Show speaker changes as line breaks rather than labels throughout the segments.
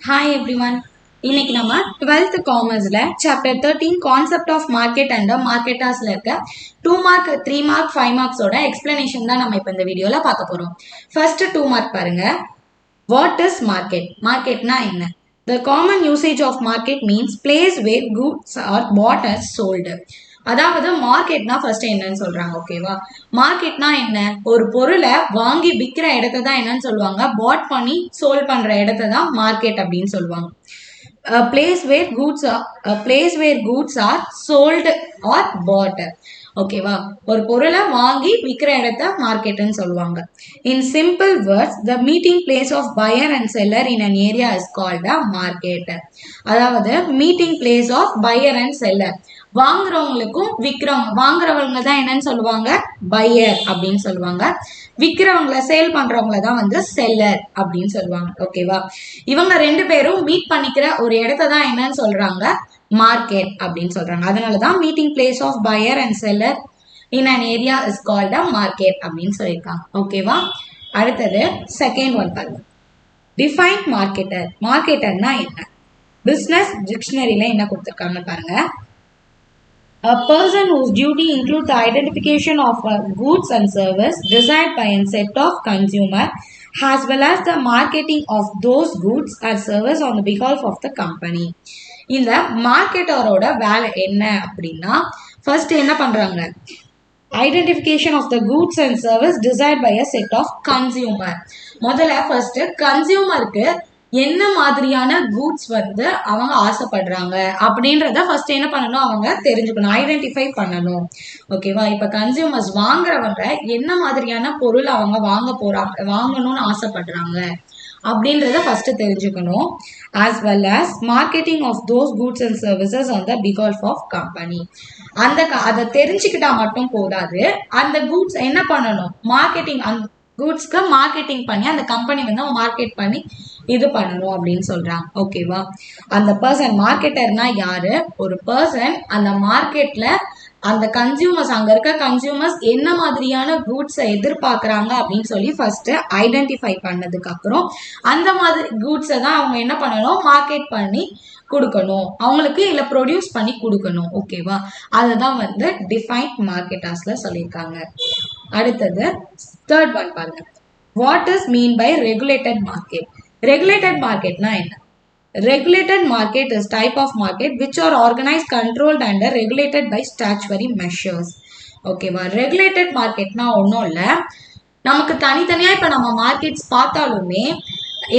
Hi everyone. இன்னைக்கு நம்ம 12th காமர்ஸ்ல chapter 13 concept of market and மார்க்கெட்டர்ஸ்ல இருக்க 2 மார்க் 3 மார்க் 5 மார்க்ஸோட எக்ஸ்பிளனேஷன் தான் நம்ம இப்போ இந்த வீடியோல பார்க்க போறோம். ஃபர்ஸ்ட் 2 மார்க் பாருங்க. What is market? மார்க்கெட்னா என்ன? The common usage of market means place where goods are bought and sold. அதாவது மார்க்கெட்னா ஃபர்ஸ்ட் என்னன்னு சொல்றாங்க. ஓகேவா? மார்க்கெட்னா என்ன? ஒரு பொருளை வாங்கி விற்கிற இடத்தை தான் என்னன்னு சொல்லுவாங்க. பாட் பண்ணி சோல்ட் பண்ற இடத்தை தான் மார்க்கெட் அப்படின்னு சொல்லுவாங்க. A place where goods are sold or bought. ஓகேவா? ஒரு பொருளை வாங்கி விற்கிற இடத்த மார்க்கெட்னு சொல்லுவாங்க. In simple words, the meeting place of buyer and seller in an area is called a market. அதாவது meeting place of buyer and seller, வாங்குறவங்களுக்கும் வாங்குறவங்க தான் என்னன்னு சொல்லுவாங்க, பையர் அப்படின்னு சொல்லுவாங்க. விற்கிறவங்கள சேல் பண்றவங்கள தான் வந்து செல்லர் அப்படின்னு சொல்லுவாங்க. ஓகேவா? இவங்க ரெண்டு பேரும் மீட் பண்ணிக்கிற ஒரு இடத்த தான் என்னன்னு சொல்றாங்க, மார்க்கெட் அப்படின்னு சொல்றாங்க. அதனாலதான் meeting place of buyer and seller in an area is called a market அப்படின்னு சொல்லியிருக்காங்க. ஓகேவா? அடுத்தது செகண்ட் ஒன் பாருங்க. Define marketer. மார்க்கெட்டர்னா என்ன? பிசினஸ் டிக்ஷனரியில என்ன கொடுத்திருக்காங்க பாருங்க. A person whose duty includes the identification of goods and service desired by a set of consumer as well as the marketing of those goods and service on the behalf of the company. இந்த மார்க்கெட்டரோட வேலை என்ன அப்படின்னா, first என்ன பண்றாங்க, identification of the goods and service desired by a set of consumer. முதல்ல first கன்சியூமருக்கு என்ன மாதிரியான கூட்ஸ் வந்து அவங்க ஆசைப்படுறாங்க அப்படின்றத ஃபர்ஸ்ட் என்ன பண்ணணும், அவங்க தெரிஞ்சுக்கணும், ஐடென்டிஃபை பண்ணணும். ஓகேவா? இப்ப கன்சியூமர்ஸ் வாங்குறவங்க என்ன மாதிரியான பொருள் அவங்க வாங்கணும்னு ஆசைப்படுறாங்க அப்படின்றத ஃபர்ஸ்ட் தெரிஞ்சுக்கணும். as well as marketing of those goods and services on the behalf of company. அதை தெரிஞ்சுக்கிட்டா மட்டும் போதாது, அந்த கூட்ஸ் என்ன பண்ணணும், மார்க்கெட்டிங், அந்த கூட்ஸ்க்கு மார்க்கெட்டிங் பண்ணி அந்த கம்பெனி வந்து மார்க்கெட் பண்ணி இது பண்ணணும் அப்படின்னு சொல்றாங்க. ஓகேவா? அந்த பர்சன், மார்க்கெட்டர்னா யாரு, ஒரு பர்சன் அந்த மார்க்கெட்ல அந்த கன்சியூமர்ஸ், அங்க இருக்க கன்சியூமர்ஸ் என்ன மாதிரியான கூட்ஸை எதிர்பார்க்கறாங்க அப்படின்னு சொல்லி ஃபர்ஸ்ட் ஐடென்டிஃபை பண்ணதுக்கு அப்புறம் அந்த மாதிரி கூட்ஸை தான் அவங்க என்ன பண்ணணும், மார்க்கெட் பண்ணி கொடுக்கணும், அவங்களுக்கு இல்ல ப்ரொடியூஸ் பண்ணி கொடுக்கணும். ஓகேவா? அதுதான் வந்து டிஃபைன்ட் மார்க்கெட்டர்ஸ்ல சொல்லியிருக்காங்க. அடுத்தது தேர்ட் ஒன் பாருங்க. What is mean by regulated market? Regulated மார்க்கெட்னா என்ன? Regulated market is type of market which are organized, controlled and regulated by statutory measures. ஓகேவா? ரெகுலேட்டட் மார்க்கெட்னா ஒன்றும் இல்லை, நமக்கு தனித்தனியா இப்ப நம்ம மார்க்கெட்ஸ் பார்த்தாலுமே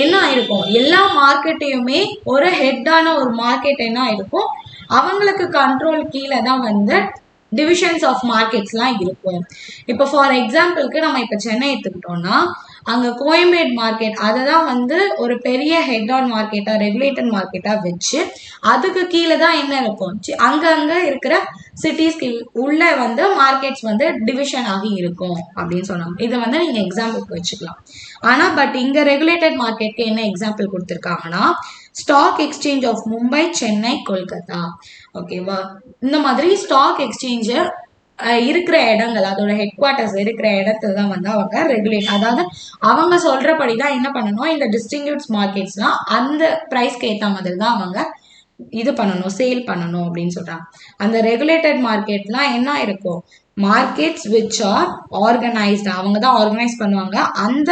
என்ன ஆயிருக்கும், எல்லா மார்க்கெட்டையுமே ஒரு ஹெட்டான ஒரு மார்க்கெட் என்ன ஆயிருக்கும், அவங்களுக்கு கண்ட்ரோல் கீழே தான் வந்து டிவிஷன்ஸ் ஆஃப் மார்க்கெட்ஸ்லாம் இருக்கும். இப்போ ஃபார் எக்ஸாம்பிளுக்கு நம்ம இப்போ சென்னை எடுத்துக்கிட்டோம்னா, அங்கே கோயம்பேடு மார்க்கெட் அதை தான் வந்து ஒரு பெரிய ஹெட் ஆன் மார்க்கெட்டாக, ரெகுலேட்டட் மார்க்கெட்டாக வச்சு அதுக்கு கீழே தான் என்ன இருக்கும், அங்கங்கே இருக்கிற சிட்டிஸ்க்கு உள்ள வந்து மார்க்கெட்ஸ் வந்து டிவிஷன் ஆகி இருக்கும் அப்படின்னு சொன்னாங்க. இதை வந்து நீங்கள் எக்ஸாம்பிளுக்கு வச்சுக்கலாம். ஆனால் பட் இங்கே ரெகுலேட்டட் மார்க்கெட்க்கு என்ன எக்ஸாம்பிள் கொடுத்துருக்காங்கன்னா, stock exchange of Mumbai, Chennai, Kolkata. ஓகேவா? இந்த மாதிரி ஸ்டாக் எக்ஸ்சேஞ்ச் இருக்கிற இடங்கள், அதோட ஹெட் குவார்ட்டர்ஸ் இருக்கிற இடத்துல தான் வந்து அவங்க ரெகுலேட், அதாவது அவங்க சொல்றபடி தான் என்ன பண்ணணும், இந்த டிஸ்ட்ரிபியூட்ஸ் மார்க்கெட்ஸ்லாம் அந்த பிரைஸ்க்கு ஏற்ற மாதிரி தான் அவங்க இது பண்ணணும், சேல் பண்ணணும் அப்படின்னு சொல்றாங்க. அந்த ரெகுலேட்டட் மார்க்கெட்லாம் என்ன இருக்கும், மார்க்கெட்ஸ் விச் ஆர் ஆர்கனைஸ்டு, அவங்க தான் ஆர்கனைஸ் பண்ணுவாங்க, அந்த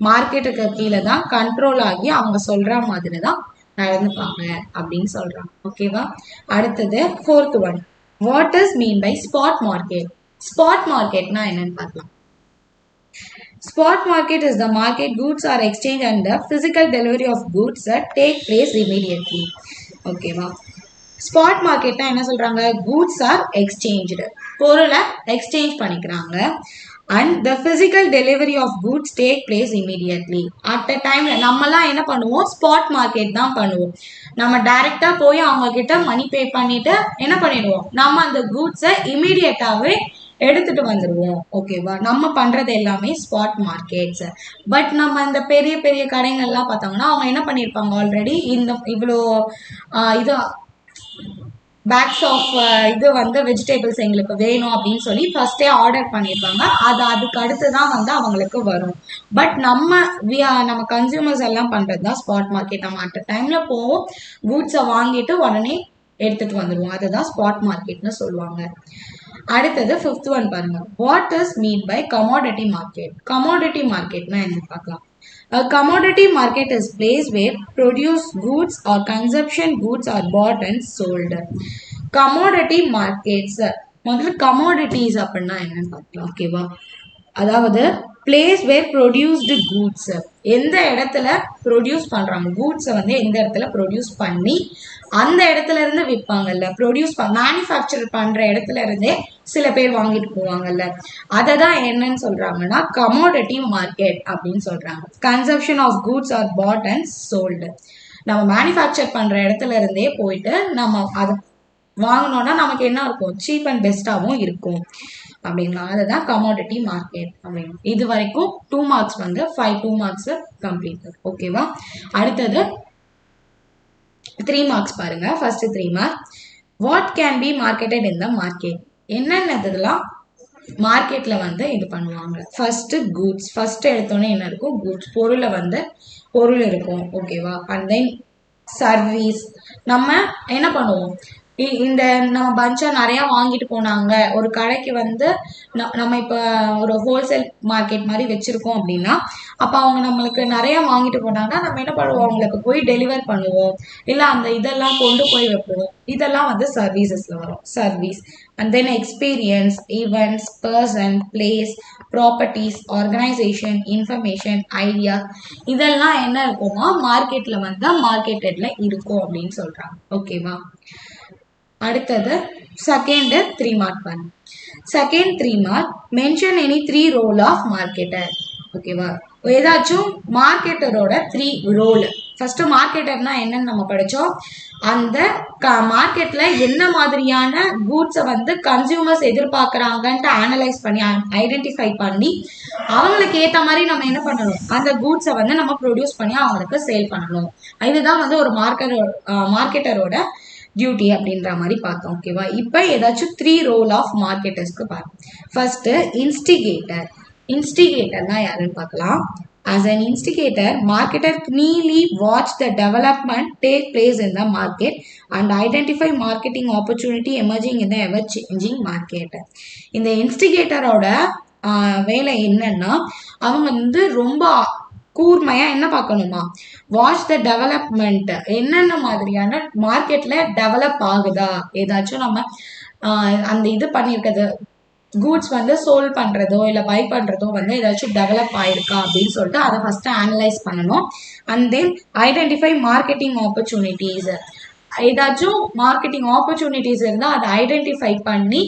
மார்க்கெட்டுக்கு கீழே தான் கண்ட்ரோல் ஆகி அவங்க சொல்ற மாதிரி தான் நடந்துப்பாங்க அப்படின்னு சொல்றாங்க. ஓகேவா? அடுத்தது fourth one. What is mean by spot market? Spot மார்க்கெட்னா என்னன்னு பார்க்கலாம். Spot market is the market goods are exchanged and the physical delivery of goods that take place immediately. ஓகேவா? ஸ்பாட் மார்க்கெட்னா என்ன சொல்றாங்க, கூட்ஸ் ஆர் எக்ஸ்சேஞ்ச்டு, பொருளை exchange பண்ணிக்கிறாங்க, and the physical delivery of goods take place immediately. At a டைம்ல நம்மலாம் என்ன பண்ணுவோம், ஸ்பாட் மார்க்கெட் தான் பண்ணுவோம். நம்ம டைரக்டா போய் அவங்க கிட்ட மணி பே பண்ணிட்டு என்ன பண்ணிடுவோம், நம்ம அந்த கூட்ஸை இமீடியட்டாவே எடுத்துட்டு வந்துடுவோம். ஓகேவா? நம்ம பண்றது எல்லாமே ஸ்பாட் மார்க்கெட்ஸ். பட் நம்ம இந்த பெரிய பெரிய கடைகள்லாம் பார்த்தாங்கன்னா அவங்க என்ன பண்ணியிருப்பாங்க, ஆல்ரெடி இந்த இவ்வளோ இது பேக்ஸ் ஆஃப் இது வந்து வெஜிடபிள்ஸ் எங்களுக்கு வேணும் அப்படின்னு சொல்லி ஃபர்ஸ்டே ஆர்டர் பண்ணியிருப்பாங்க. அதுக்கு அடுத்து தான் வந்து அவங்களுக்கு வரும். பட் நம்ம கன்சியூமர்ஸ் எல்லாம் பண்ணுறது தான் ஸ்பாட் மார்க்கெட். நம்ம அட் டைமில் போவோம், கூட்ஸை வாங்கிட்டு உடனே எடுத்துட்டு வந்துடுவோம். அதுதான் ஸ்பாட் மார்க்கெட்னு சொல்லுவாங்க. அடுத்தது 5th ஒன் பாருங்க. What is mean by commodity market? Commodity மார்க்கெட்னா என்ன பார்க்கலாம். A commodity market is place where produced goods or consumption goods are bought and sold. Commodity markets முதல்ல commodities அப்படின்னா என்னன்னு பார்க்கலாம். ஓகேவா, அதாவது பிளேஸ் வேர் ப்ரொடியூஸ்டு கூட்ஸ், எந்த இடத்துல ப்ரொடியூஸ் பண்றாங்க கூட்ஸை வந்து எந்த இடத்துல ப்ரொடியூஸ் பண்ணி அந்த இடத்துல இருந்து விற்பாங்கல்ல, மேனுஃபேக்சர் பண்ற இடத்துல இருந்தே சில பேர் வாங்கிட்டு போவாங்கல்ல, அதை தான் என்னன்னு சொல்றாங்கன்னா கமோடிட்டி மார்க்கெட் அப்படின்னு சொல்றாங்க. Consumption of goods are bought and sold. நம்ம மேனுஃபேக்சர் பண்ற இடத்துல இருந்தே போயிட்டு நம்ம அதை வாங்கினோம்னா நமக்கு என்ன இருக்கும், சீப் அண்ட் பெஸ்டாகவும் இருக்கும் அப்படிங்களா. அதுதான் கமோடிட்டி மார்க்கெட் அப்படின்னு. இது வரைக்கும் 2 மார்க்ஸ் வந்து 2 மார்க்ஸ் கம்ப்ளீட். ஓகேவா, அடுத்தது 3 மார்க்ஸ் பாருங்க. First 3 mark, what can be marketed in the market? என்னென்னதுலாம் மார்க்கெட்ல வந்து இது பண்ணுவாங்க. ஃபர்ஸ்ட் கூட்ஸ், ஃபர்ஸ்ட் எடுத்தோன்னே என்ன இருக்கும், கூட்ஸ், பொருளை வந்து பொருள் இருக்கும். ஓகேவா, அண்ட் தென் சர்வீஸ். நம்ம என்ன பண்ணுவோம், இந்த நம்ம பஞ்சா நிறைய வாங்கிட்டு போனாங்க ஒரு கடைக்கு வந்து நம்ம இப்போ ஒரு ஹோல்சேல் மார்க்கெட் மாதிரி வச்சிருக்கோம் அப்படின்னா, அப்போ அவங்க நம்மளுக்கு நிறைய வாங்கிட்டு போனாங்கன்னா நம்ம என்ன பண்ணுவோம், அவங்களுக்கு போய் டெலிவர் பண்ணுவோம், இல்லை அந்த இதெல்லாம் கொண்டு போய் வைப்போம். இதெல்லாம் வந்து சர்வீசஸ்ல வரும். Service and then experience, events, person, place, properties, organisation, information, idea, இதெல்லாம் என்ன இருக்கும்னா மார்க்கெட்ல வந்து மார்க்கெட்டட்ல இருக்கும் அப்படின்னு சொல்றாங்க. ஓகேவா, அடுத்தது செகண்ட் 3 மார்க் பண்ணு. Second 3 mark, mention any 3 role of marketer. ஓகேவா, ஏதாச்சும் மார்க்கெட்டரோட 3 ரோல். ஃபர்ஸ்ட் மார்க்கெட்டர்னா என்னன்னு நம்ம படிச்சோம். அந்த மார்க்கெட்ல என்ன மாதிரியான கூட்ஸை வந்து கன்சியூமர்ஸ் எதிர்பார்க்கறாங்கன்ட்டு அனலைஸ் பண்ணி ஐடென்டிஃபை பண்ணி அவங்களுக்கு ஏற்ற மாதிரி நம்ம என்ன பண்ணணும், அந்த கூட்ஸை வந்து நம்ம ப்ரொடியூஸ் பண்ணி அவங்களுக்கு சேல் பண்ணணும். இதுதான் வந்து ஒரு மார்க்கெட்டரோட டியூட்டி அப்படின்ற மாதிரி பார்த்தோம். ஓகேவா, இப்போ ஏதாச்சும் 3 ரோல் ஆஃப் மார்க்கெட்டர்ஸ்க்கு பாருங்க. ஃபர்ஸ்ட் இன்ஸ்டிகேட்டர். இன்ஸ்டிகேட்டர்னா யாருன்னு பார்க்கலாம். As an instigator, marketer keenly watch the development take place in the market and identify marketing opportunity emerging in the ever-changing market. இந்த இன்ஸ்டிகேட்டரோட வேலை என்னன்னா, அவங்க வந்து ரொம்ப கூர்மையா என்ன பார்க்கணுமா, வாட்ச் த டெவலப்மெண்ட், என்னென்ன மாதிரியான மார்க்கெட்ல டெவலப் ஆகுதா, ஏதாச்சும் நம்ம அந்த இது பண்ணியிருக்கிறது கூட்ஸ் வந்து சோல் பண்றதோ இல்லை பை பண்றதோ வந்து ஏதாச்சும் டெவலப் ஆயிருக்கா அப்படின்னு சொல்லிட்டு அதை ஃபர்ஸ்ட் அனலைஸ் பண்ணணும். And then identify marketing opportunities, ஏதாச்சும் மார்க்கெட்டிங் ஆப்பர்ச்சுனிட்டிஸ் இருந்தால் அதை ஐடென்டிஃபை பண்ணி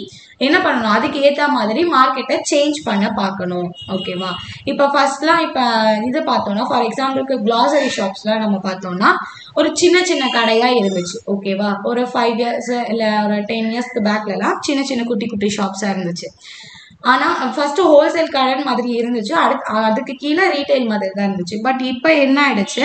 என்ன பண்ணணும், அதுக்கு ஏற்ற மாதிரி மார்க்கெட்டை சேஞ்ச் பண்ண பார்க்கணும். ஓகேவா, இப்போ ஃபர்ஸ்ட்லாம் இப்போ இது பார்த்தோம்னா, ஃபார் எக்ஸாம்பிளுக்கு கிளாசரி ஷாப்ஸ்லாம் நம்ம பார்த்தோம்னா ஒரு சின்ன சின்ன கடையாக இருந்துச்சு. ஓகேவா, ஒரு 5 இயர்ஸ் இல்லை ஒரு 10 இயர்ஸ்க்கு பேக்லலாம் சின்ன சின்ன குட்டி குட்டி ஷாப்ஸாக இருந்துச்சு. ஆனால் ஃபர்ஸ்ட் ஹோல்சேல் கடன் மாதிரி இருந்துச்சு, அதுக்கு கீழே ரீட்டைல் மாதிரி தான் இருந்துச்சு. பட் இப்போ என்ன ஆயிடுச்சு,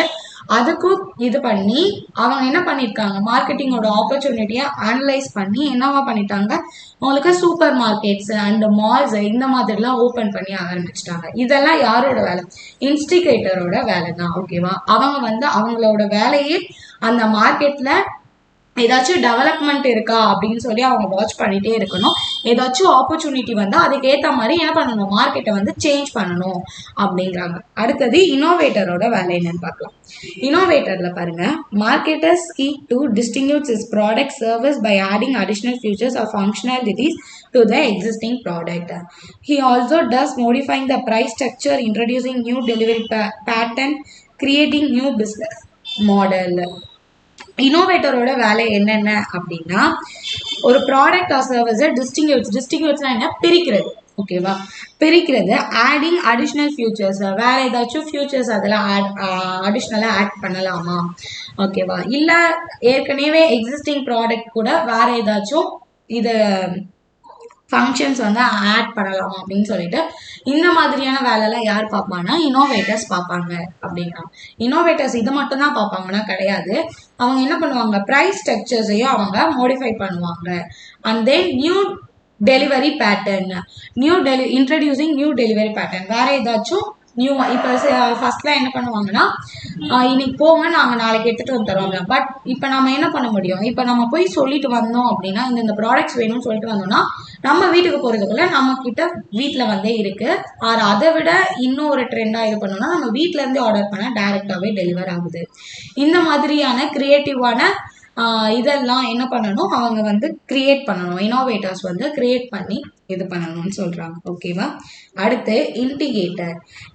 அதுக்கும் இது பண்ணி அவங்க என்ன பண்ணியிருக்காங்க, மார்க்கெட்டிங்கோட ஆப்பர்ச்சுனிட்டியை அனலைஸ் பண்ணி என்னவா பண்ணிட்டாங்க, அவங்களுக்கு சூப்பர் மார்க்கெட்ஸ் அண்ட் மால்ஸ் இந்த மாதிரிலாம் ஓப்பன் பண்ணி ஆரம்பிச்சிட்டாங்க. இதெல்லாம் யாரோட வேலை, இன்ஸ்டிகேட்டரோட வேலை தான். ஓகேவா, அவங்க வந்து அவங்களோட வேலையே அந்த மார்க்கெட்ல ஏதாச்சும் டெவலப்மெண்ட் இருக்கா அப்படின்னு சொல்லி அவங்க வாட்ச் பண்ணிட்டே இருக்கணும். ஏதாச்சும் ஆப்பர்ச்சுனிட்டி வந்து அதுக்கு ஏற்ற மாதிரி என்ன பண்ணணும், மார்க்கெட்டை வந்து சேஞ்ச் பண்ணணும் அப்படிங்கிறாங்க. அடுத்தது இனோவேட்டரோட வேலை என்னன்னு பார்க்கலாம். இனோவேட்டர்ல பாருங்க, marketers seek to distinguish its product service by adding additional features or functionalities to the existing product. He also does modifying the price structure, introducing new delivery pattern, creating new business model. இனோவேட்டரோட வேலை என்னென்ன அப்படின்னா, ஒரு product or சர்வீஸை டிஸ்டிங்யூட்ஸ்னா என்ன, பிரிக்கிறது. ஓகேவா, பிரிக்கிறது, adding additional features, வேற ஏதாச்சும் ஃபியூச்சர்ஸ் அதில் அடிஷ்னலாக ஆட் பண்ணலாமா. ஓகேவா, இல்லை ஏற்கனவே எக்ஸிஸ்டிங் ப்ராடக்ட் கூட வேற ஏதாச்சும் இது ஃபங்க்ஷன்ஸ் வந்து ஆட் பண்ணலாம் அப்படின்னு சொல்லிட்டு இந்த மாதிரியான வேலைலாம் யார் பார்ப்பாங்கன்னா இனோவேட்டர்ஸ் பார்ப்பாங்க அப்படின்னா. இனோவேட்டர்ஸ் இது மட்டும் தான் பார்ப்பாங்கன்னா கிடையாது. அவங்க என்ன பண்ணுவாங்க, ப்ரைஸ் ஸ்ட்ரக்சர்ஸையும் அவங்க மோடிஃபை பண்ணுவாங்க. And then new delivery pattern, introducing new delivery pattern, வேற ஏதாச்சும் நியூ. இப்போ ஃபர்ஸ்ட்லாம் என்ன பண்ணுவாங்கன்னா இன்னைக்கு போங்க நாங்கள் நாளைக்கு எடுத்துகிட்டு வந்து தருவாங்க. பட் இப்போ நம்ம என்ன பண்ண முடியும், இப்போ நம்ம போய் சொல்லிட்டு வந்தோம் அப்படின்னா இந்த ப்ராடக்ட்ஸ் வேணும்னு சொல்லிட்டு வந்தோம்னா நம்ம வீட்டுக்கு போகிறதுக்குள்ள நம்ம கிட்ட வீட்டில் வந்தே இருக்கு. அதை விட இன்னும் ஒரு ட்ரெண்டாக இது பண்ணோம்னா நம்ம வீட்டிலேருந்தே ஆர்டர் பண்ணால் டைரெக்டாகவே டெலிவர் ஆகுது. இந்த மாதிரியான கிரியேட்டிவான இதெல்லாம் என்ன பண்ணணும், அவங்க வந்து கிரியேட் பண்ணணும். இனோவேட்டர்ஸ் வந்து கிரியேட் பண்ணி இது பண்ணணும்னு சொல்றாங்க. ஓகேவா. அடுத்து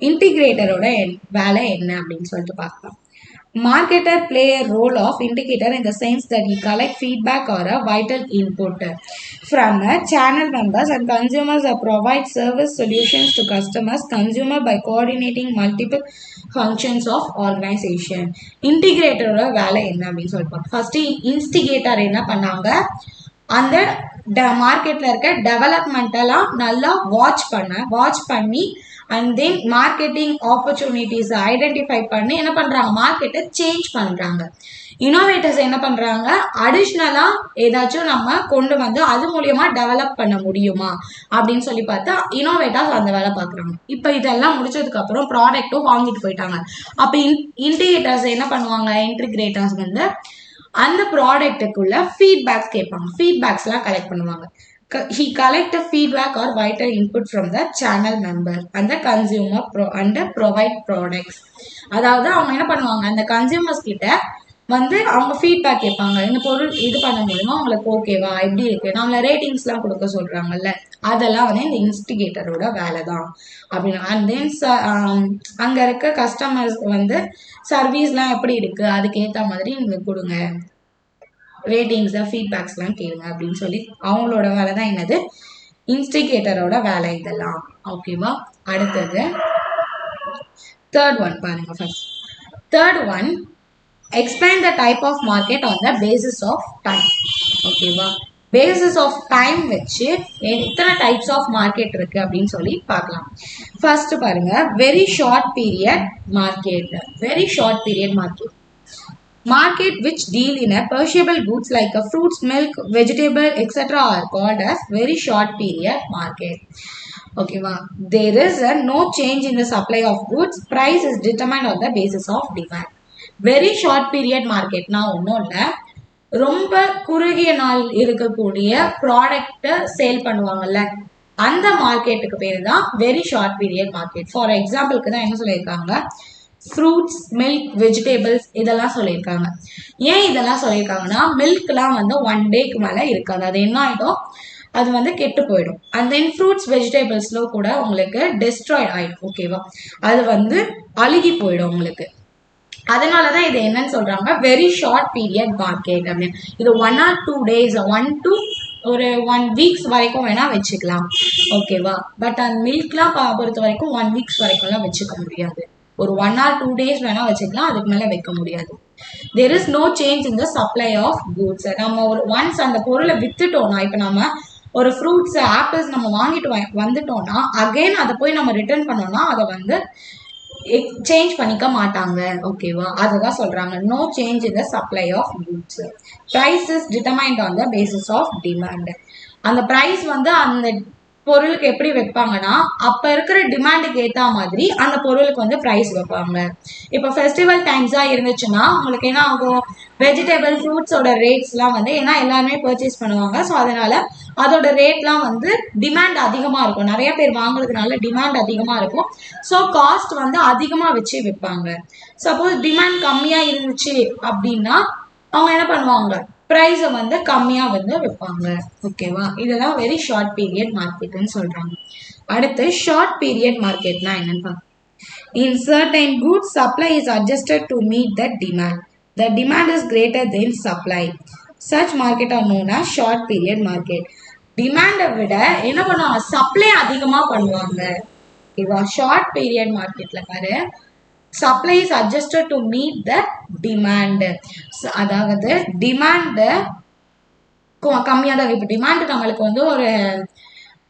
இன்டிகிரேட்டரோட வேலை என்ன அப்படின்னு சொல்லிட்டு பார்க்கலாம். Marketer play a role of indicator in the sense that he collect feedback or a vital input from channel members and consumers that provide service solutions to customers consumer by coordinating multiple functions of organization. இன்டிகிரேட்டரோட வேலை என்ன அப்படின்னு சொல்லிட்டு first இன்ஸ்டிகேட்டர் என்ன பண்ணாங்க, அந்த மார்க்கெட்ல இருக்க டெவலப்மெண்டெல்லாம் நல்லா வாட்ச் பண்ணி and then marketing opportunities identify பண்ணி என்ன பண்றாங்க, மார்க்கெட்டை சேஞ்ச் பண்றாங்க. இனோவேட்டர்ஸ் என்ன பண்றாங்க, அடிஷ்னலா ஏதாச்சும் நம்ம கொண்டு வந்து அது மூலியமா டெவலப் பண்ண முடியுமா அப்படின்னு சொல்லி பார்த்தா இனோவேட்டர்ஸ் அந்த வேலை பார்க்குறாங்க. இப்போ இதெல்லாம் முடிச்சதுக்கு அப்புறம் ப்ராடக்ட்டும் வாங்கிட்டு போயிட்டாங்க. அப்போ இன்டிகேட்டர்ஸ் என்ன பண்ணுவாங்க, இன்டிகிரேட்டர்ஸ் வந்து அந்த ப்ராடக்ட்டுக்குள்ள ஃபீட்பேக்ஸ் கேட்பாங்க, ஃபீட்பேக்ஸ்லாம் கலெக்ட் பண்ணுவாங்க. He collect a feedback or vital input from the channel member and the consumer and provide products. அதாவது அவங்க என்ன பண்ணுவாங்க, அந்த கன்சியூமர்ஸ் கிட்ட வந்து அவங்க ஃபீட்பேக் கேட்பாங்க. இந்த பொருள் இது பண்ண முடியுமா, உங்களுக்கு ஓகேவா, எப்படி இருக்கு, நம்மள ரேட்டிங்ஸ்லாம் கொடுக்க சொல்றாங்கல்ல, அதெல்லாம் வந்து இந்த இன்ஸ்டிகேட்டரோட வேலை தான் அப்படின்னு. அண்ட் தென் அங்க இருக்க கஸ்டமர்ஸ் வந்து சர்வீஸ்லாம் எப்படி இருக்கு அதுக்கேற்ற மாதிரி நீங்க கொடுங்க, ரேட்டிங்ஸ் ஃபீட்பேக்ஸ்லாம் கேளுங்க அப்படின்னு சொல்லி அவங்களோட வேலை தான் என்னது, இன்ஸ்டிகேட்டரோட வேலை இதெல்லாம். ஓகேவா. அடுத்தது தேர்ட் ஒன் பாருங்க. First third one explain the type of market on the basis of time. ஓகேவா. பேசிஸ் ஆஃப் டைம் வச்சு எத்தனை டைப்ஸ் ஆஃப் மார்க்கெட் இருக்கு அப்படின்னு சொல்லி பார்க்கலாம். ஃபர்ஸ்ட் பாருங்க, very short period market. Very short period market which deal in a perishable goods like a fruits, milk, vegetable, etc. are called as very short period market. Okay, there is no change in the supply of goods. Price is determined on the basis of demand. Very short period market now ஒன்றும் இல்லை, ரொம்ப குறுகிய நாள் இருக்கக்கூடிய ப்ராடக்ட்டை sale பண்ணுவாங்கல்ல அந்த மார்க்கெட்டுக்கு பேர் தான் very short period market. For எக்ஸாம்பிளுக்கு தான் என்ன சொல்லியிருக்காங்க, ஃப்ரூட்ஸ், மில்க், வெஜிடபிள்ஸ் இதெல்லாம் சொல்லியிருக்காங்க. ஏன் இதெல்லாம் சொல்லியிருக்காங்கன்னா, மில்க்லாம் வந்து 1 டேக்கு மேலே இருக்காது, அது என்ன ஆகிடும், அது வந்து கெட்டு போயிடும். அண்ட் தென் ஃப்ரூட்ஸ் வெஜிடபிள்ஸ்ல கூட உங்களுக்கு டெஸ்ட்ராய்ட் ஆயிடும். ஓகேவா, அது வந்து அழுகி போயிடும் உங்களுக்கு. அதனாலதான் இது என்னன்னு சொல்றாங்க, வெரி ஷார்ட் பீரியட் மார்க்கெட் அப்படின்னு. இது 1 or 2 days, 1 to 1 weeks வரைக்கும் வேணா வச்சுக்கலாம். ஓகேவா. பட் அந்த மில்க்லாம் பொறுத்த வரைக்கும் 1 weeks வரைக்கும்லாம் வச்சுக்க முடியாது. ஒரு 1 or 2 days வேணா வச்சுக்கலாம், அதுக்கு மேல வைக்க முடியாது. there is no change in the supply of goods. நம்ம ஒரு ஒன்ஸ் அந்த பொருளை வித்துட்டோம்னா, இப்போ நம்ம ஒரு ஃப்ரூட்ஸ் ஆப்பிள்ஸ் நம்ம வாங்கிட்டு வந்துட்டோம்னா அகைன் அதை போய் நம்ம ரிட்டர்ன் பண்ணோம்னா அதை வந்து எக்ஸ்சேஞ்ச் பண்ணிக்க மாட்டாங்க. ஓகேவா, அதுதான் சொல்றாங்க, no change in the supply of goods. Price is determined on the basis of demand. அந்த பிரைஸ் வந்து அந்த பொருளுக்கு எப்படி வைப்பாங்கன்னா, அப்ப இருக்கிற டிமாண்டுக்கு ஏற்ற மாதிரி அந்த பொருளுக்கு வந்து ப்ரைஸ் வைப்பாங்க. இப்போ ஃபெஸ்டிவல் டைம்ஸா இருந்துச்சுன்னா உங்களுக்கு என்ன ஆகும், வெஜிடபிள் ஃப்ரூட்ஸோட ரேட்ஸ்லாம் வந்து ஏன்னா எல்லாருமே பர்ச்சேஸ் பண்ணுவாங்க, ஸோ அதனால அதோட ரேட்லாம் வந்து டிமாண்ட் அதிகமாக இருக்கும், நிறைய பேர் வாங்குறதுனால டிமாண்ட் அதிகமாக இருக்கும், ஸோ காஸ்ட் வந்து அதிகமாக வச்சு விற்பாங்க. சப்போஸ் டிமாண்ட் கம்மியாக இருந்துச்சு அப்படின்னா அவங்க என்ன பண்ணுவாங்க, ப்ரைஸை வந்து கம்மியாக வந்து விற்பாங்க. ஓகேவா, இதெல்லாம் வெரி ஷார்ட் பீரியட் மார்க்கெட்னு சொல்கிறாங்க. அடுத்து ஷார்ட் பீரியட் மார்க்கெட்னா என்னன்னு பார்க்கலாம். In certain goods supply is adjusted to meet the demand. The demand is greater then supply. Such market are known as short period market. டிமாண்டை விட என்ன பண்ணுவாங்க, சப்ளை அதிகமாக பண்ணுவாங்க. ஓகேவா, ஷார்ட் பீரியட் மார்க்கெட்டில் பாரு, supply is adjusted to meet the demand. அதாவது டிமாண்டு கம்மியாக தான். இப்போ டிமாண்டு நம்மளுக்கு வந்து ஒரு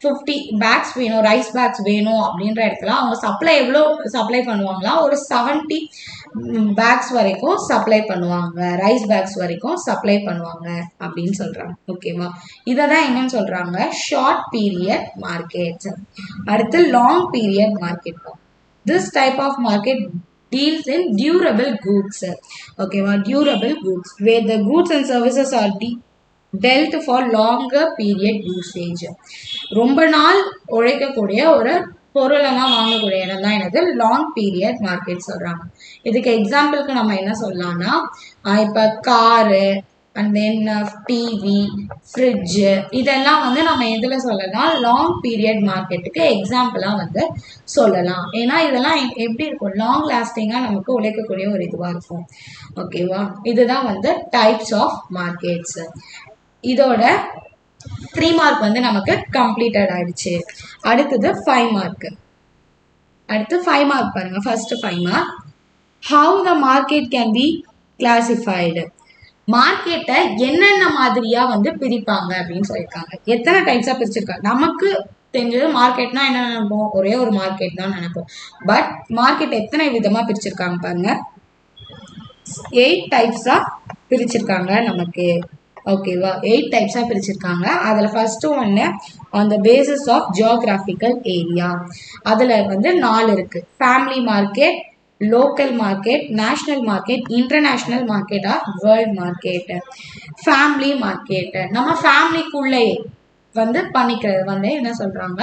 50 பேக்ஸ் வேணும், ரைஸ் பேக்ஸ் வேணும் அப்படின்ற இடத்துல அவங்க சப்ளை எவ்வளோ சப்ளை பண்ணுவாங்களா, ஒரு 70 பேக்ஸ் வரைக்கும் சப்ளை பண்ணுவாங்க, ரைஸ் பேக்ஸ் வரைக்கும் சப்ளை பண்ணுவாங்க அப்படின்னு சொல்றாங்க. ஓகேவா, இதை தான் என்னன்னு சொல்றாங்க, ஷார்ட் பீரியட் மார்க்கெட். அடுத்து long period market. This type of market deals in durable goods. Okay, durable goods where the goods and services are dealt for longer period usage. ரொம்ப நாள் உழைக்கக்கூடிய ஒரு பொருளெல்லாம் வாங்கக்கூடிய இடம் தான் என்னது, லாங் பீரியட் மார்க்கெட் சொல்றாங்க. இதுக்கு எக்ஸாம்பிளுக்கு நம்ம என்ன சொல்லலாம்னா, இப்போ car and then TV, fridge, இதெல்லாம் வந்து நம்ம எதில் சொல்லலாம், லாங் பீரியட் மார்க்கெட்டுக்கு எக்ஸாம்பிளாக வந்து சொல்லலாம். ஏன்னா இதெல்லாம் எப்படி இருக்கும், லாங் லாஸ்டிங்காக நமக்கு உழைக்கக்கூடிய ஒரு இதுவாக இருக்கும். ஓகேவா, இதுதான் வந்து டைப்ஸ் ஆஃப் மார்க்கெட்ஸ். இதோட 3 மார்க் வந்து நமக்கு கம்ப்ளீட்டட் ஆயிடுச்சு. அடுத்தது 5 மார்க். அடுத்து 5 மார்க் பாருங்க. First 5 mark, how the market can be classified. மார்க்கெட்டை என்னென்ன மாதிரியா வந்து பிரிப்பாங்க அப்படின்னு சொல்லியிருக்காங்க. எத்தனை டைப்ஸா பிரிச்சிருக்காங்க. நமக்கு தெரிஞ்சது மார்க்கெட்னா என்ன நினைப்போம், ஒரே ஒரு மார்க்கெட் தான் நினைப்போம். பட் மார்க்கெட் எத்தனை விதமா பிரிச்சிருக்காங்க பாருங்க, 8 டைப்ஸா பிரிச்சிருக்காங்க நமக்கு. ஓகேவா, 8 டைப்ஸா பிரிச்சிருக்காங்க. அதுல ஃபர்ஸ்ட் ஒன்னு on the basis of geographical area. அதுல வந்து 4 இருக்கு. Family market, local market, national market, international market or world market. Family market நம்ம ஃபேமிலிக்குள்ளே வந்து பண்ணிக்கிறது வந்து என்ன சொல்றாங்க,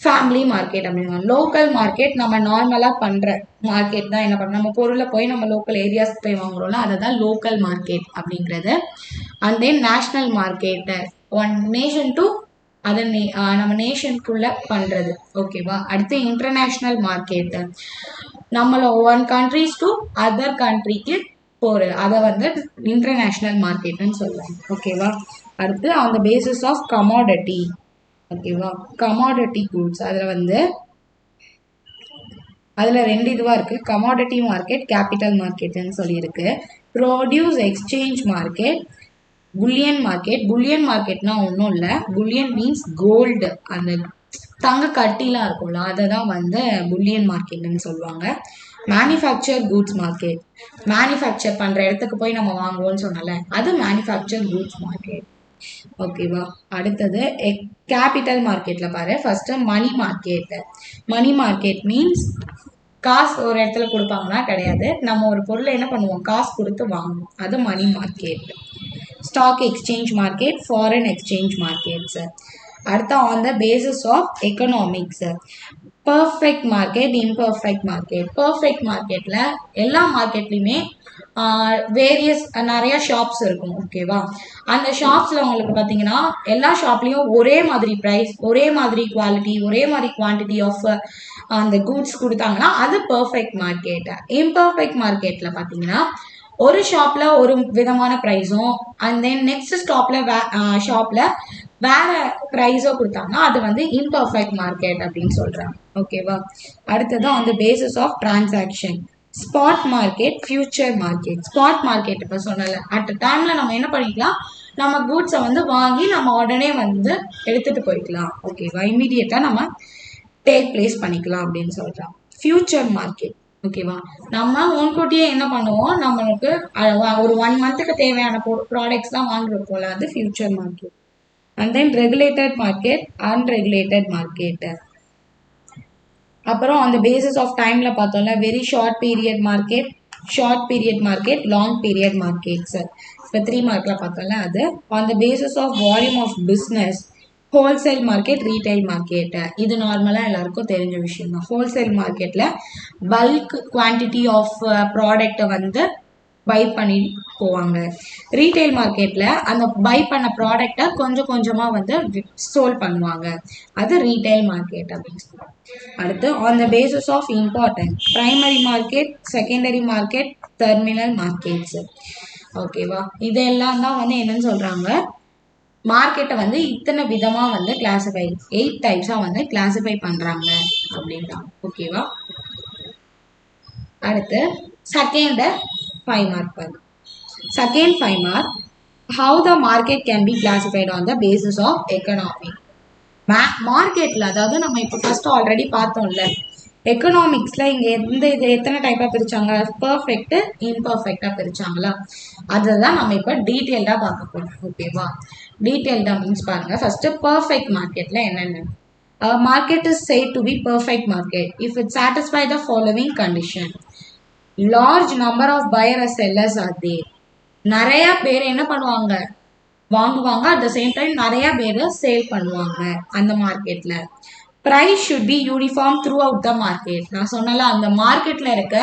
ஃபேமிலி மார்க்கெட் அப்படின்னா. லோக்கல் மார்க்கெட் நம்ம நார்மலா பண்ற மார்க்கெட் தான் என்ன பண்ண, நம்ம பொருளை போய் நம்ம லோக்கல் ஏரியாஸ் போய் வாங்குறோம்ல, அதை தான் லோக்கல் மார்க்கெட் அப்படிங்கிறது. And then national market, one nation to other நம்ம நேஷனுக்குள்ள பண்றது. ஓகேவா. அடுத்து இன்டர்நேஷனல் மார்க்கெட், நம்மள ஒன் கண்ட்ரிஸ் டு அதர் கண்ட்ரிக்கு போறது, அதை வந்து இன்டர்நேஷனல் மார்க்கெட்னு சொல்லுவாங்க. ஓகேவா. அடுத்து on the basis of commodity. ஓகேவா, கமாடிட்டி கூட்ஸ், அதுல 2 இதுவா இருக்கு, கமாடிட்டி மார்க்கெட், கேபிட்டல் மார்க்கெட்னு சொல்லியிருக்கு. Produce exchange market, bullion market. Bullion மார்க்கெட்னா ஒன்றும் இல்லை, புல்லியன் மீன்ஸ் கோல்டு, அந்த தங்க கட்டிலாம் இருக்கும்ல, அதை தான் வந்து புல்லியன் மார்க்கெட்னு சொல்லுவாங்க. மேனுஃபேக்சர் கூட்ஸ் மார்க்கெட், மேனுஃபேக்சர் பண்ற இடத்துக்கு போய் நம்ம வாங்குவோம்னு சொன்னால, அது மேனுஃபேக்சர் கூட்ஸ் மார்க்கெட். ஓகேவா. அடுத்தது கேபிட்டல் மார்க்கெட்ல பாரு, first money market. Money market means காசு ஒரு இடத்துல கொடுப்பாங்கன்னா கிடையாது, நம்ம ஒரு பொருளை என்ன பண்ணுவோம், காசு கொடுத்து வாங்குவோம், அது money market. Stock exchange market, foreign exchange markets. அடுத்து on the basis of economics, perfect market, imperfect market. Perfect மார்க்கெட்ல எல்லா மார்க்கெட்லையுமே வேரியஸ் நிறைய ஷாப்ஸ் இருக்கும். ஓகேவா. அந்த ஷாப்ஸ்ல உங்களுக்கு பார்த்தீங்கன்னா எல்லா ஷாப்லயும் ஒரே மாதிரி ப்ரைஸ், ஒரே மாதிரி குவாலிட்டி, ஒரே மாதிரி குவான்டிட்டி ஆஃப் அந்த கூட்ஸ் கொடுத்தாங்கன்னா அது பர்ஃபெக்ட் மார்க்கெட். இம்பர்ஃபெக்ட் மார்க்கெட்ல பார்த்தீங்கன்னா ஒரு ஷாப்ல ஒரு விதமான ப்ரைஸும் அண்ட் தென் நெக்ஸ்ட் ஷாப்ல வேற ப்ரைஸோ கொடுத்தாங்கன்னா அது வந்து இம்பர்ஃபெக்ட் மார்க்கெட் அப்படின்னு சொல்றாங்க. ஓகேவா. அடுத்தது on the basis of transaction, spot market, future market. Spot market இப்போ சொன்னல, அட் டைம்ல நம்ம என்ன பண்ணிக்கலாம், நம்ம கூட்ஸை வந்து வாங்கி நம்ம உடனே வந்து எடுத்துட்டு போய்க்கலாம். ஓகேவா, இமீடியட்டா நம்ம டேக் பிளேஸ் பண்ணிக்கலாம் அப்படின்னு சொல்றாங்க. Future market. ஓகேவா, நம்ம முன்கூட்டியே என்ன பண்ணுவோம், நம்மளுக்கு ஒரு 1 மந்த்துக்கு தேவையான ப்ராடக்ட்ஸ் தான் வாங்கிருப்போம்ல, அது future market. And then regulated market, unregulated market. அப்புறம் அந்த பேசிஸ் ஆஃப் டைம்ல பார்த்தோம்ல, very short period market, short period market, long period markets. இப்போ 3 மார்க்ல பார்த்தோம்ல அது. On the basis of volume of business, wholesale market, retail market. இது நார்மலாக எல்லாருக்கும் தெரிஞ்ச விஷயம் தான். ஹோல்சேல் மார்க்கெட்ல பல்க் குவான்டிட்டி ஆஃப் ப்ராடக்டை வந்து பை பண்ணி போவாங்க. ரீட்டைல் மார்க்கெட்ல அந்த பை பண்ண ப்ராடக்டை கொஞ்சம் கொஞ்சமா வந்து சோல் பண்ணுவாங்க, அது ரீட்டைல் மார்க்கெட் அப்படின்னு சொல்லுவாங்க. அடுத்து on the basis of important, primary market, secondary market, terminal markets. ஓகேவா, இதெல்லாம் தான் வந்து என்னன்னு சொல்றாங்க, மார்க்கெட்டை வந்து இத்தனை விதமா வந்து கிளாசிஃபை, 8 டைப்ஸா வந்து கிளாசிஃபை பண்றாங்க அப்படின்றாங்க. ஓகேவா. அடுத்து second 5 mark. Second 5 mark, how the market can be classified on the basis of economic. மார்க்கெட்ல அதாவது நம்ம இப்போ ஃபர்ஸ்ட் ஆல்ரெடி பார்த்தோம்ல எக்கனாமிக்ஸ்ல இங்க இது எத்தனை டைப்பா பிரிச்சாங்க, பெர்ஃபெக்ட் இம்பர்ஃபெக்டா பிரிச்சாங்களா, அதுதான் நம்ம இப்ப டீடைல்டா பார்க்க போறோம். ஓகேவா, டீடைல்டா மீன்ஸ் பாருங்க. ஃபர்ஸ்ட் பெர்ஃபெக்ட் மார்க்கெட்ல என்னென்ன. A market is said to be perfect market if it satisfies the following condition. Large number of buyers and sellers are there. நிறைய பேர் என்ன பண்ணுவாங்க, வாங்குவாங்க. அட் த சேம் டைம் நிறைய பேர் சேல் பண்ணுவாங்க அந்த மார்க்கெட்ல. Price should be uniform throughout the market. நான் சொன்னல அந்த மார்க்கெட்ல இருக்க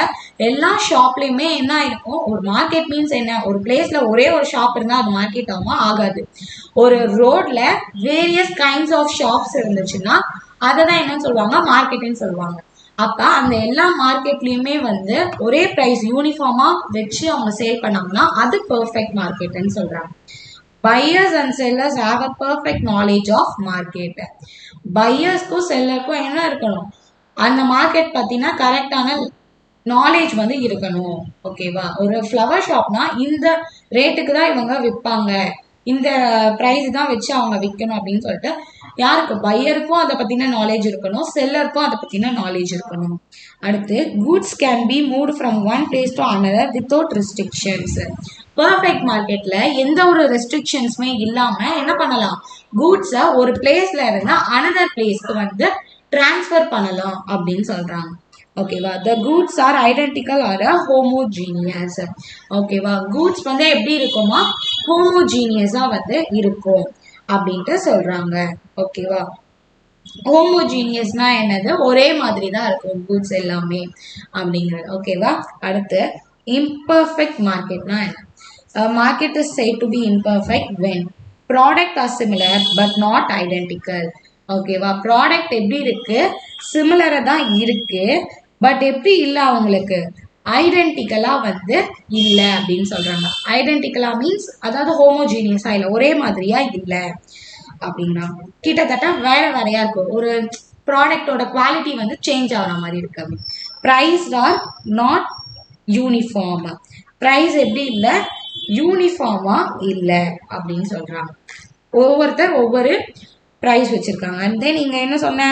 எல்லா ஷாப்லயுமே என்ன இருக்கும், ஒரு மார்க்கெட் மீன்ஸ் என்ன, ஒரு பிளேஸ்ல ஒரே ஒரு ஷாப் இருந்தா அது மார்க்கெட் ஆகுமா, ஆகாது. ஒரு ரோட்ல வேரியஸ் கைண்ட்ஸ் ஆஃப் ஷாப்ஸ் இருந்துச்சுன்னா அதை தான் என்னன்னு சொல்லுவாங்க, மார்க்கெட்னு சொல்லுவாங்க. அப்ப அந்த எல்லா மார்க்கெட்லயுமே வந்து ஒரே பிரைஸ் யூனிஃபார்மா வச்சு அவங்க சேல் பண்ணாங்கன்னா அது பெர்ஃபெக்ட் மார்க்கெட்னு சொல்றாங்க. Buyers and sellers have a perfect knowledge of market. பையர்ஸ்க்கும் செல்லருக்கும் என்ன இருக்கணும், அந்த மார்க்கெட் பத்தினா கரெக்டான நாலேஜ் வந்து இருக்கணும். ஓகேவா, ஒரு ஃப்ளவர் ஷாப்னா இந்த ரேட்டுக்கு தான் இவங்க விற்பாங்க, இந்த ப்ரைஸ் தான் வச்சு அவங்க விற்கணும் அப்படின்னு சொல்லிட்டு யாருக்கு, பையருக்கும் அதை பத்தின நாலேஜ் இருக்கணும், செல்லருக்கும் அதை பத்தின நாலேஜ் இருக்கணும். அடுத்து goods can be moved from one place to another without restrictions. Perfect மார்க்கெட்ல எந்த ஒரு ரெஸ்ட்ரிக்ஷன்ஸுமே இல்லாம என்ன பண்ணலாம், கூட்ஸை ஒரு பிளேஸ்ல இருந்தா அனதர் பிளேஸ்க்கு வந்து டிரான்ஸ்ஃபர் பண்ணலாம் அப்படின்னு சொல்றாங்க. ஓகேவா, the goods are identical or homogeneous. ஓகேவா, கூட்ஸ் வந்து எப்படி இருக்குமா, ஹோமோஜீனியஸா வந்து இருக்கும் அப்படின்ட்டு சொல்றாங்க. ஓகேவா, ஹோமோஜீனியஸ்னா என்னது, ஒரே மாதிரி தான் இருக்கும் கூட்ஸ் எல்லாமே அப்படிங்கிறது. ஓகேவா, அடுத்து imperfect மார்க்கெட்னா என்ன. Market is said to be imperfect when product are similar but not identical. ஓகேவா, ப்ராடக்ட் எப்படி இருக்கு, சிமிலரா தான் இருக்கு, பட் எப்படி இல்லை, அவங்களுக்கு ஐடென்டிக்கலா வந்து இல்லை அப்படின்னு சொல்றாங்க. ஐடென்டிக்கலா மீன்ஸ் அதாவது ஹோமோஜீனியஸா இல்லை, ஒரே மாதிரியா இல்லை அப்படின்னா கிட்டத்தட்ட வேற வேறையா இருக்கும். ஒரு ப்ராடக்டோட குவாலிட்டி வந்து சேஞ்ச் ஆகிற மாதிரி இருக்கு. Price are not uniform. Price எப்படி இல்லை, யூனிஃபார்மா இல்லை அப்படின்னு சொல்றாங்க. ஒவ்வொருத்தர் ஒவ்வொரு ப்ரைஸ் வச்சிருக்காங்க. அண்ட் தென் நீங்க என்ன சொன்ன,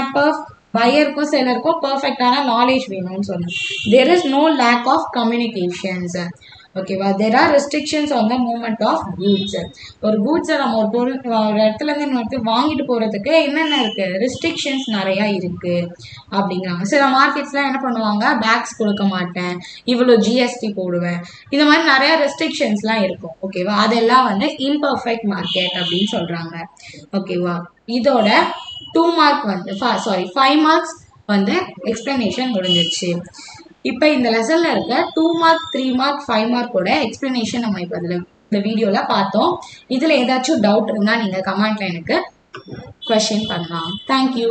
பையருக்கும் செல்லருக்கும் பர்ஃபெக்டான நாலேஜ் வேணும்னு சொன்னேன். There is no lack of communications. ஓகேவா, there are restrictions on the movement of goods. ஒரு கூட்ஸை நம்ம ஒரு பொருள் ஒரு இடத்துல இருந்து இன்னொரு இடத்துக்கு வாங்கிட்டு போறதுக்கு என்னென்ன இருக்கு, ரெஸ்ட்ரிக்ஷன்ஸ் நிறைய இருக்கு அப்படிங்கிறாங்க. சில மார்க்கெட்ஸ்லாம் என்ன பண்ணுவாங்க, பேக்ஸ் கொடுக்க மாட்டேன், இவ்வளோ ஜிஎஸ்டி போடுவேன், இந்த மாதிரி நிறைய ரெஸ்ட்ரிக்ஷன்ஸ்லாம் இருக்கும். ஓகேவா, அதெல்லாம் வந்து இம்பர்ஃபெக்ட் மார்க்கெட் அப்படின்னு சொல்றாங்க. ஓகேவா, இதோட 2 மார்க் வந்து 5 மார்க்ஸ் வந்து எக்ஸ்பிளனேஷன் முடிஞ்சிருச்சு. இப்போ இந்த லெசன்ல இருக்க 2 மார்க் 3 மார்க் 5 மார்க்கோட எக்ஸ்பிளனேஷன் நம்ம இப்போ இந்த வீடியோல பார்த்தோம். இதுல ஏதாச்சும் டவுட் இருந்தா நீங்க கமெண்ட்ல எனக்கு கொஸ்டின் பண்ணலாம். தேங்க்யூ.